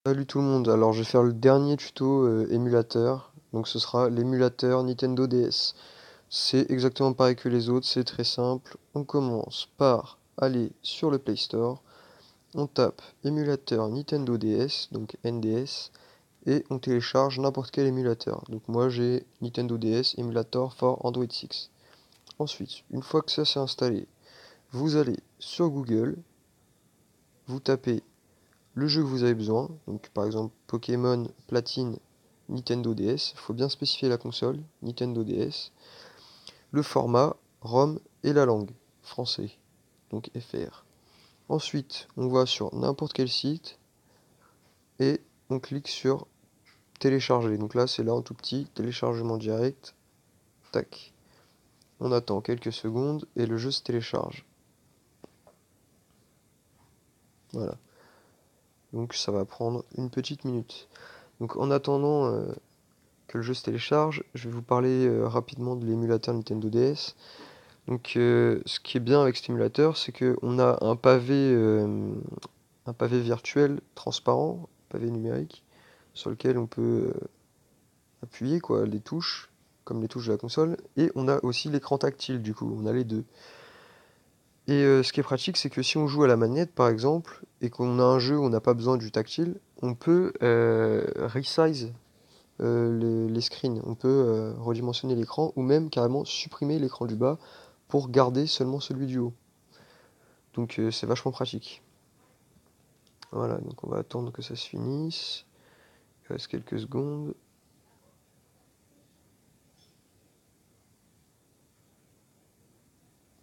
Salut tout le monde, alors je vais faire le dernier tuto émulateur, donc ce sera l'émulateur Nintendo DS. C'est exactement pareil que les autres, c'est très simple. On commence par aller sur le Play Store, on tape émulateur Nintendo DS, donc NDS, et on télécharge n'importe quel émulateur. Donc moi j'ai Nintendo DS Emulator for Android 6. Ensuite, une fois que ça s'est installé, vous allez sur Google, vous tapez le jeu que vous avez besoin, donc par exemple Pokémon Platine Nintendo DS, il faut bien spécifier la console, Nintendo DS, le format, ROM et la langue, français, donc FR. Ensuite, on va sur n'importe quel site et on clique sur télécharger. Donc là, c'est là en tout petit, téléchargement direct, tac. On attend quelques secondes et le jeu se télécharge. Voilà. Donc ça va prendre une petite minute. Donc en attendant que le jeu se télécharge, je vais vous parler rapidement de l'émulateur Nintendo DS. Donc, ce qui est bien avec cet émulateur, c'est qu'on a un pavé virtuel transparent, pavé numérique, sur lequel on peut appuyer quoi, les touches, comme les touches de la console, et on a aussi l'écran tactile du coup, on a les deux. Et ce qui est pratique, c'est que si on joue à la manette par exemple, et qu'on a un jeu où on n'a pas besoin du tactile, on peut resize les screens, on peut redimensionner l'écran, ou même carrément supprimer l'écran du bas pour garder seulement celui du haut. Donc c'est vachement pratique. Voilà, donc on va attendre que ça se finisse. Il reste quelques secondes.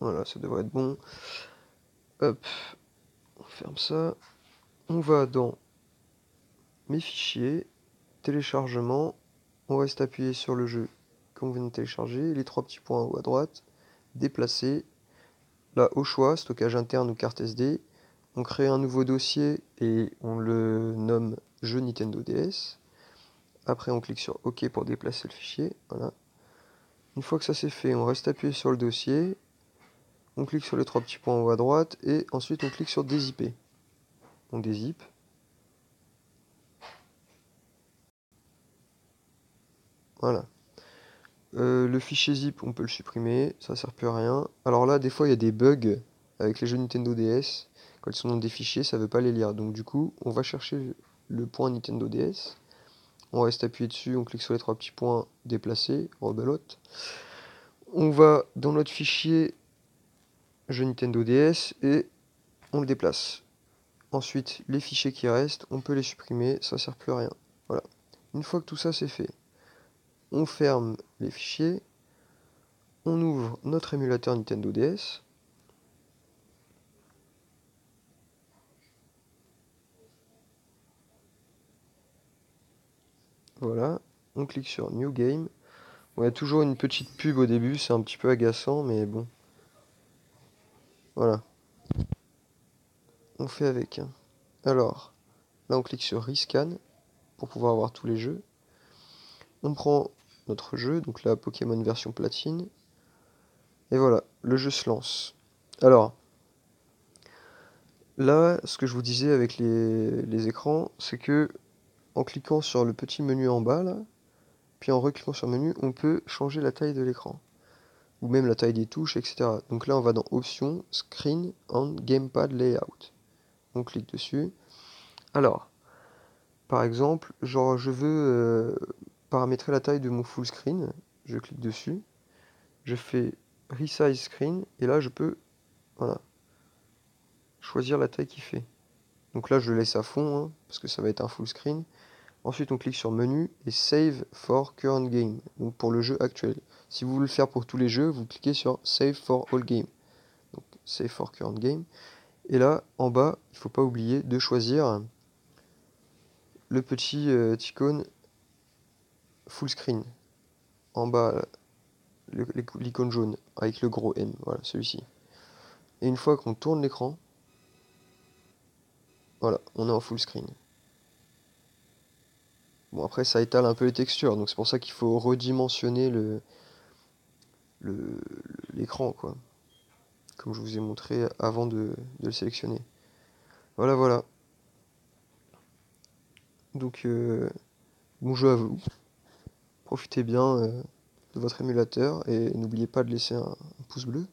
Voilà, ça devrait être bon. Hop, on ferme ça. On va dans mes fichiers, téléchargement. On reste appuyé sur le jeu qu'on vient de télécharger. Les trois petits points en haut à droite. Déplacer. Là, au choix, stockage interne ou carte SD. On crée un nouveau dossier et on le nomme jeu Nintendo DS. Après, on clique sur OK pour déplacer le fichier. Voilà. Une fois que ça c'est fait, on reste appuyé sur le dossier. On clique sur les trois petits points en haut à droite et ensuite on clique sur dézipper. On dézippe. Voilà. Le fichier zip, on peut le supprimer, ça sert plus à rien. Alors là, des fois, il y a des bugs avec les jeux Nintendo DS. Quand ils sont dans des fichiers, ça veut pas les lire. Donc du coup, on va chercher le point Nintendo DS. On reste appuyé dessus, on clique sur les trois petits points, déplacer, rebelote. On va dans notre fichier jeu Nintendo DS et on le déplace. Ensuite, les fichiers qui restent, on peut les supprimer, ça sert plus à rien. Voilà. Une fois que tout ça c'est fait, on ferme les fichiers, on ouvre notre émulateur Nintendo DS. Voilà, on clique sur New Game. Bon, il y a toujours une petite pub au début, c'est un petit peu agaçant, mais bon. Voilà, on fait avec. Alors, là on clique sur Rescan pour pouvoir avoir tous les jeux. On prend notre jeu, donc là Pokémon version platine. Et voilà, le jeu se lance. Alors, là, ce que je vous disais avec les écrans, c'est que en cliquant sur le petit menu en bas, là, puis en recliquant sur le menu, on peut changer la taille de l'écran, ou même la taille des touches, etc. Donc là, on va dans Options, Screen and Gamepad Layout. On clique dessus. Alors, par exemple, genre je veux paramétrer la taille de mon full screen. Je clique dessus. Je fais Resize Screen, et là, je peux, voilà, choisir la taille qu'il fait. Donc là, je le laisse à fond, hein, parce que ça va être un full screen. Ensuite, on clique sur Menu et Save for Current Game, donc pour le jeu actuel. Si vous voulez le faire pour tous les jeux, vous cliquez sur Save for All Game. Donc Save for Current Game. Et là, en bas, il ne faut pas oublier de choisir le petit icône full screen. En bas, l'icône jaune avec le gros M, voilà, celui-ci. Et une fois qu'on tourne l'écran, voilà, on est en full screen. Bon, après, ça étale un peu les textures, donc c'est pour ça qu'il faut redimensionner le- l'écran, quoi. Comme je vous ai montré avant de le sélectionner. Voilà, voilà. Donc bon jeu à vous, profitez bien de votre émulateur et n'oubliez pas de laisser un pouce bleu.